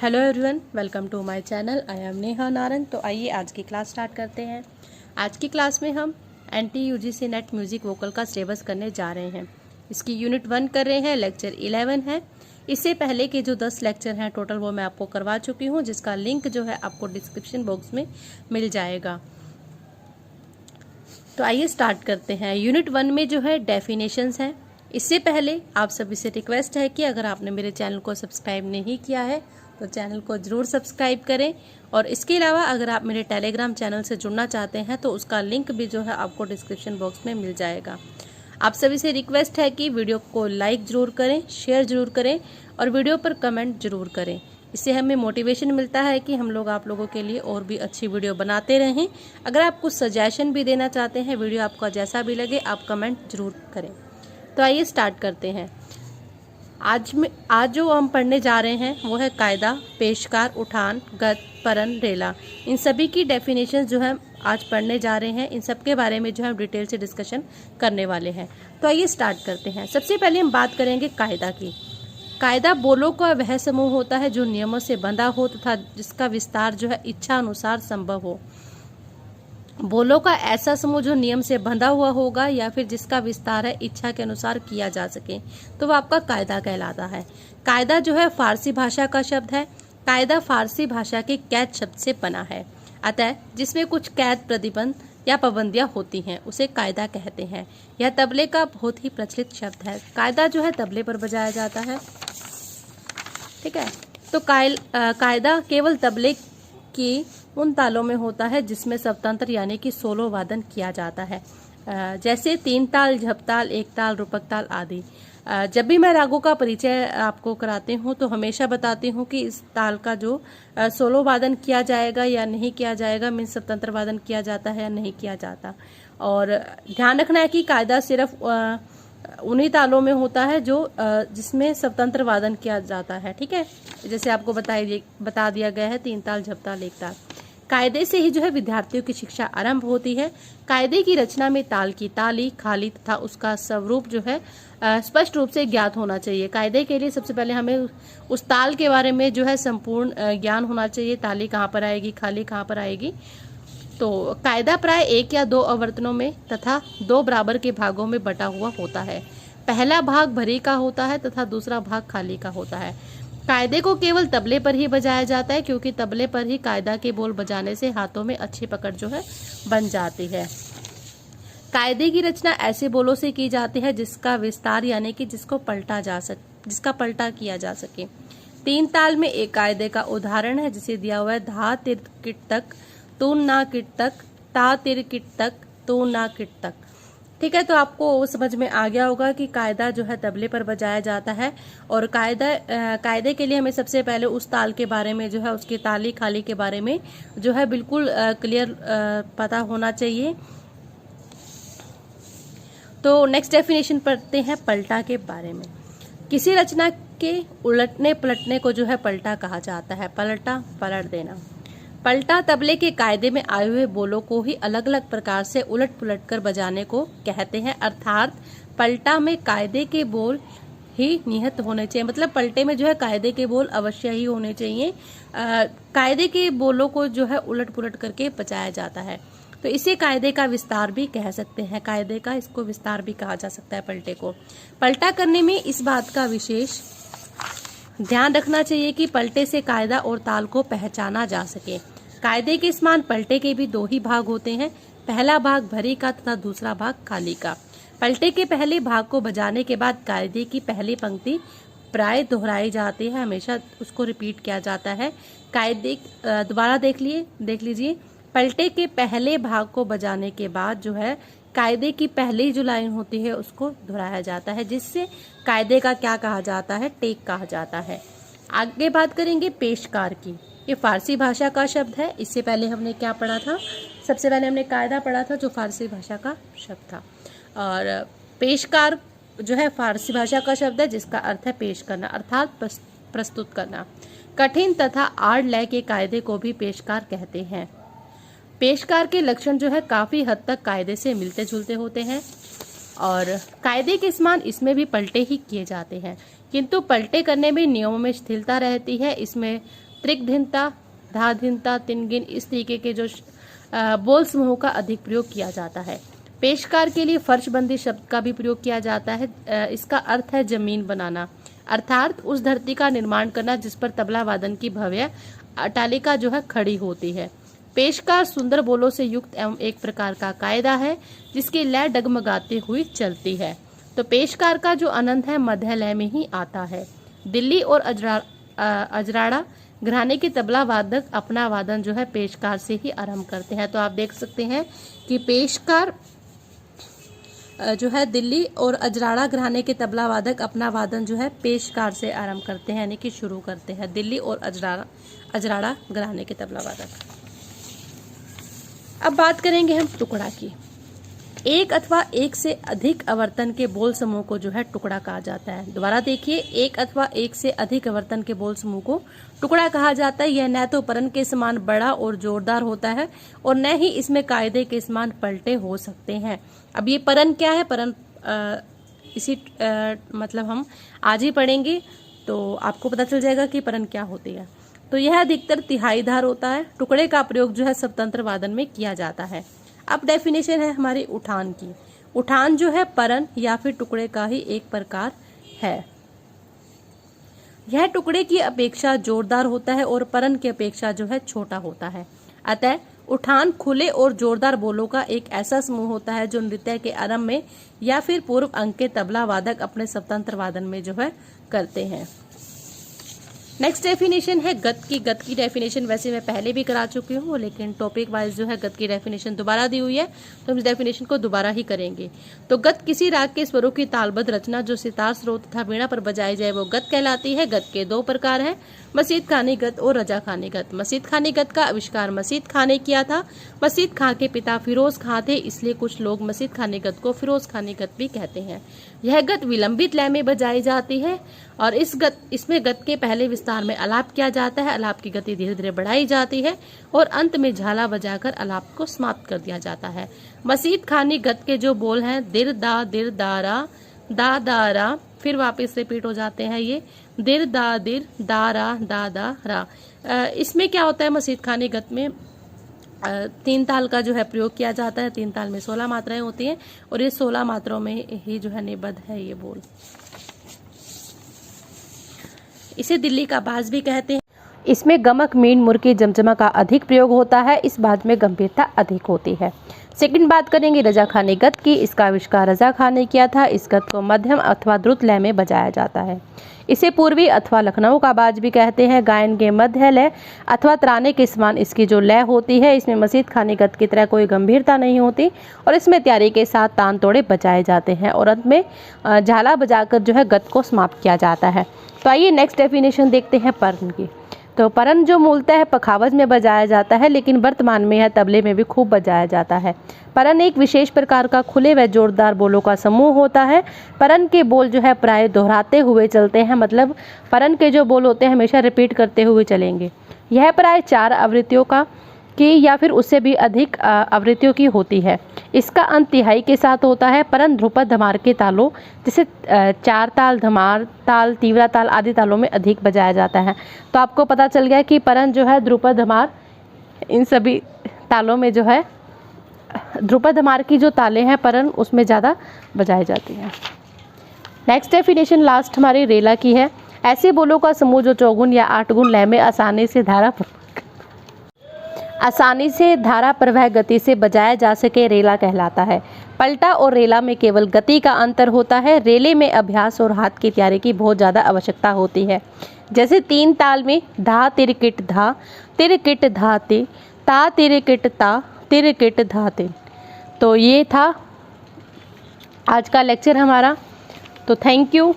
Hello everyone, welcome to my channel. I am Neha Narang. तो आइए आज की क्लास स्टार्ट करते हैं। आज की क्लास में हम NT UGC NET music vocal का सिलेबस करने जा रहे हैं। इसकी यूनिट 1 कर रहे हैं, लेक्चर 11 है। इससे पहले के जो 10 लेक्चर हैं टोटल वो मैं आपको करवा चुकी हूँ, जिसका लिंक जो है आपको डिस्क्रिप्शन बॉक्स में मिल जाएगा। तो आइए स्टार्ट करते हैं। यूनिट 1 में जो है डेफिनेशंस हैं। इससे पहले आप सभी से रिक्वेस्ट है कि अगर आपने मेरे चैनल को सब्सक्राइब नहीं किया है तो चैनल को ज़रूर सब्सक्राइब करें। और इसके अलावा अगर आप मेरे टेलीग्राम चैनल से जुड़ना चाहते हैं तो उसका लिंक भी जो है आपको डिस्क्रिप्शन बॉक्स में मिल जाएगा। आप सभी से रिक्वेस्ट है कि वीडियो को लाइक ज़रूर करें, शेयर ज़रूर करें और वीडियो पर कमेंट ज़रूर करें। इससे हमें मोटिवेशन मिलता है कि हम लोग आप लोगों के लिए और भी अच्छी वीडियो बनाते रहें। अगर आप कुछ सजेशन भी देना चाहते हैं, वीडियो आपका जैसा भी लगे, आप कमेंट ज़रूर करें। तो आइए स्टार्ट करते हैं। आज जो हम पढ़ने जा रहे हैं वो है कायदा, पेशकार, उठान, गत, परन, रेला। इन सभी की डेफिनेशन जो है आज पढ़ने जा रहे हैं। इन सब के बारे में जो है हम डिटेल से डिस्कशन करने वाले हैं। तो आइए स्टार्ट करते हैं। सबसे पहले हम बात करेंगे कायदा की। कायदा बोलों का वह समूह होता है जो नियमों से बंधा हो तथा जिसका विस्तार जो है इच्छा अनुसार संभव हो। बोलों का ऐसा समूह जो नियम से बंधा हुआ होगा या फिर जिसका विस्तार है इच्छा के अनुसार किया जा सके तो वह आपका कायदा कहलाता है। कायदा जो है फारसी भाषा का शब्द है। कायदा फारसी भाषा के कैद शब्द से बना है। अतः जिसमें कुछ कैद, प्रतिबंध या पाबंदियां होती हैं उसे कायदा कहते हैं। यह तबले का बहुत ही प्रचलित शब्द है। कायदा जो है तबले पर बजाया जाता है। ठीक है। तो कायदा केवल तबले की उन तालों में होता है जिसमें स्वतंत्र यानी कि सोलो वादन किया जाता है, जैसे 3 ताल, झपताल, 1 ताल, रूपक ताल आदि। जब भी मैं रागों का परिचय आपको कराती हूँ तो हमेशा बताती हूँ कि इस ताल का जो सोलो वादन किया जाएगा या नहीं किया जाएगा, मीन्स स्वतंत्र वादन किया जाता है या नहीं किया जाता। और ध्यान रखना है कि कायदा सिर्फ उन्हीं तालों में होता है जो जिसमें स्वतंत्र वादन किया जाता है। ठीक है, जैसे आपको बता दिया गया है 3 ताल, झपताल, 1 ताल। कायदे से ही जो है विद्यार्थियों की शिक्षा आरंभ होती है। कायदे की रचना में ताल की ताली, खाली तथा उसका स्वरूप जो है स्पष्ट रूप से ज्ञात होना चाहिए। कायदे के लिए सबसे पहले हमें उस ताल के बारे में जो है संपूर्ण ज्ञान होना चाहिए। ताली कहाँ पर आएगी, खाली कहाँ पर आएगी। तो कायदा प्राय 1 या 2 आवर्तनों में तथा 2 बराबर के भागों में बटा हुआ होता है। पहला भाग भरी का होता है तथा दूसरा भाग खाली का होता है। कायदे को केवल तबले पर ही बजाया जाता है क्योंकि तबले पर ही कायदा के बोल बजाने से हाथों में अच्छी पकड़ जो है बन जाती है। कायदे की रचना ऐसे बोलों से की जाती है जिसका विस्तार यानी कि जिसका पलटा किया जा सके। 3 ताल में एक कायदे का उदाहरण है जिसे दिया हुआ है धा तिर किट तक, तून ना किट तक, ता तिर किट तक, तून ना किट तक। ठीक है, तो आपको समझ में आ गया होगा कि कायदा जो है तबले पर बजाया जाता है। और कायदे के लिए हमें सबसे पहले उस ताल के बारे में जो है उसकी ताली खाली के बारे में जो है बिल्कुल क्लियर पता होना चाहिए। तो नेक्स्ट डेफिनेशन पढ़ते हैं पलटा के बारे में। किसी रचना के उलटने पलटने को जो है पलटा कहा जाता है। पलटा, पलट देना। पलटा तबले के कायदे में आए हुए बोलों को ही अलग अलग प्रकार से उलट पुलट कर बजाने को कहते हैं। अर्थात पलटा में कायदे के बोल ही निहित होने चाहिए। मतलब पलटे में जो है कायदे के बोल अवश्य ही होने चाहिए। कायदे के बोलों को जो है उलट पुलट करके बजाया जाता है। तो इसे कायदे का विस्तार भी कह सकते हैं। कायदे का इसको विस्तार भी कहा जा सकता है पलटे को। पलटा करने में इस बात का विशेष ध्यान रखना चाहिए कि पलटे से कायदा और ताल को पहचाना जा सके। कायदे के समान पलटे के भी 2 ही भाग होते हैं। पहला भाग भरी का तथा दूसरा भाग खाली का। पलटे के पहले भाग को बजाने के बाद कायदे की पहली पंक्ति प्राय दोहराई जाती है, हमेशा उसको रिपीट किया जाता है। कायदे दोबारा देख लीजिए। पलटे के पहले भाग को बजाने के बाद जो है कायदे की पहली जो लाइन होती है उसको दोहराया जाता है, जिससे कायदे का क्या कहा जाता है, टेक कहा जाता है। आगे बात करेंगे पेशकार की। ये फारसी भाषा का शब्द है। इससे पहले हमने क्या पढ़ा था, सबसे पहले हमने कायदा पढ़ा था जो फारसी भाषा का शब्द था। और पेशकार जो है फारसी भाषा का शब्द है जिसका अर्थ है पेश करना, अर्थात प्रस्तुत करना। कठिन तथा आड़ लय के कायदे को भी पेशकार कहते हैं। पेशकार के लक्षण जो है काफी हद तक कायदे से मिलते जुलते होते हैं और कायदे के समान इसमें भी पलटे ही किए जाते हैं, किंतु पलटे करने में नियमों में शिथिलता रहती है। इसमें त्रिकधिनता, धाधिनता, तिनगिन, इस तरीके के जो बोल समूह का अधिक प्रयोग किया जाता है। पेशकार के लिए फर्शबंदी शब्द का भी प्रयोग किया जाता है। इसका अर्थ है जमीन बनाना, अर्थात उस धरती का निर्माण करना जिस पर तबला वादन की भव्य अट्टालिका जो है खड़ी होती है। पेशकार सुंदर बोलों से युक्त एवं एक प्रकार का कायदा है जिसकी लय डगमगाती हुई चलती है। तो पेशकार का जो आनंद है मध्य लय में ही आता है। दिल्ली और अजराड़ा घराने के तबला वादक अपना वादन जो है पेशकार से ही आरंभ करते हैं। तो आप देख सकते हैं कि पेशकार जो है दिल्ली और अजराड़ा घराने के तबला वादक अपना वादन जो है पेशकार से आरंभ करते हैं, यानी कि शुरू करते हैं। दिल्ली और अजराड़ा घराने के तबला वादक। अब बात करेंगे हम टुकड़ा की। एक अथवा एक से अधिक आवर्तन के बोल समूह को जो है टुकड़ा कहा जाता है। दोबारा देखिए, एक अथवा एक से अधिक आवर्तन के बोल समूह को टुकड़ा कहा जाता है। यह न तो परन के समान बड़ा और जोरदार होता है और न ही इसमें कायदे के समान पलटे हो सकते हैं। अब ये परन क्या है? परन मतलब हम आज ही पढ़ेंगे तो आपको पता चल जाएगा कि परन क्या होती है। तो यह अधिकतर तिहाईधार होता है। टुकड़े का प्रयोग जो है स्वतंत्र वादन में किया जाता है। अब डेफिनेशन है हमारी उठान की। उठान जो है परन या फिर टुकड़े का ही एक प्रकार है। यह टुकड़े की अपेक्षा जोरदार होता है और परन की अपेक्षा जो है छोटा होता है। अतः उठान खुले और जोरदार बोलों का एक ऐसा समूह होता है जो नृत्य के आरंभ में या फिर पूर्व अंक के तबला वादक अपने स्वतंत्र वादन में जो है करते हैं। नेक्स्ट डेफिनेशन है गत की। गत की डेफिनेशन वैसे मैं पहले भी करा चुकी हूँ, लेकिन टॉपिक वाइज जो है गत की डेफिनेशन दोबारा दी हुई है, तो हम इस डेफिनेशन को दोबारा ही करेंगे। तो गत किसी राग के स्वरों की तालबद्ध रचना जो सितार, स्रोत तथा वीणा पर बजाई जाए वो गत कहलाती है। गत के दो प्रकार हैं, मसीद खानी गत और रजा खानी गत। मसीद खानी गत का आविष्कार मसीद खां ने किया था। मसीद खां के पिता फिरोज खां थे, इसलिए कुछ लोग मसीद खानी गत को फिरोज खानी गत भी कहते हैं। यह गत विलंबित लय में बजाई जाती है और इसमें गत के पहले विस्तार में आलाप किया जाता है। आलाप की गति धीरे धीरे बढ़ाई जाती है और अंत में झाला बजाकर आलाप को समाप्त कर दिया जाता है। मसीद खानी गत के जो बोल हैं दिर दारा दा दारा, फिर वापस रिपीट हो जाते हैं ये दिर दारा दा दा रा। इसमें क्या होता है? मसीद खानी गत में तीन ताल का जो है प्रयोग किया जाता है। तीन ताल में 16 मात्राएं होती हैं और ये 16 मात्राओं में ही जो है निबद्ध है ये बोल। इसे दिल्ली का बाज भी कहते हैं। इसमें गमक, मीन, मुर्की, जमजमा का अधिक प्रयोग होता है। इस बाज में गंभीरता अधिक होती है। सेकंड बात करेंगे रजा खानी गत की। इसका आविष्कार रजा खां ने किया था। इस गत को मध्यम अथवा द्रुत लय में बजाया जाता है। इसे पूर्वी अथवा लखनऊ का बाज भी कहते हैं। गायन के मध्य लय अथवा तराने के समान इसकी जो लय होती है, इसमें मसीद खानी गत की तरह कोई गंभीरता नहीं होती और इसमें तैयारी के साथ तान तोड़े बजाए जाते हैं और अंत में झाला बजाकर जो है गत को समाप्त किया जाता है। तो आइए नेक्स्ट डेफिनेशन देखते हैं परन की। तो परन जो मूलतः है पखावज में बजाया जाता है, लेकिन वर्तमान में यह तबले में भी खूब बजाया जाता है। परन एक विशेष प्रकार का खुले व जोरदार बोलों का समूह होता है। परन के बोल जो है प्राय दोहराते हुए चलते हैं, मतलब परन के जो बोल होते हैं हमेशा रिपीट करते हुए चलेंगे। यह प्राय 4 आवृत्तियों की या फिर उससे भी अधिक आवृत्तियों की होती है। इसका अंत तिहाई के साथ होता है। परन ध्रुपद धमार के तालों जैसे 4 ताल, धमार ताल, तीव्रा ताल आदि तालों में अधिक बजाया जाता है। तो आपको पता चल गया कि परन जो है ध्रुपद धमार, इन सभी तालों में जो है ध्रुपद धमार की जो तालें हैं परन उसमें ज़्यादा बजाई जाती हैं। नेक्स्ट डेफिनेशन लास्ट हमारी रेला की है। ऐसे बोलों का समूह जो 4 गुण या 8 गुण लय में आसानी से धारा प्रवाह गति से बजाया जा सके रेला कहलाता है। पलटा और रेला में केवल गति का अंतर होता है। रेले में अभ्यास और हाथ की तैयारी की बहुत ज़्यादा आवश्यकता होती है। जैसे 3 ताल में धा तिरकिट धा तिरकिट धा ते ता तिरकिट ता तिरकिट धा ते। तो ये था आज का लेक्चर हमारा। तो थैंक यू।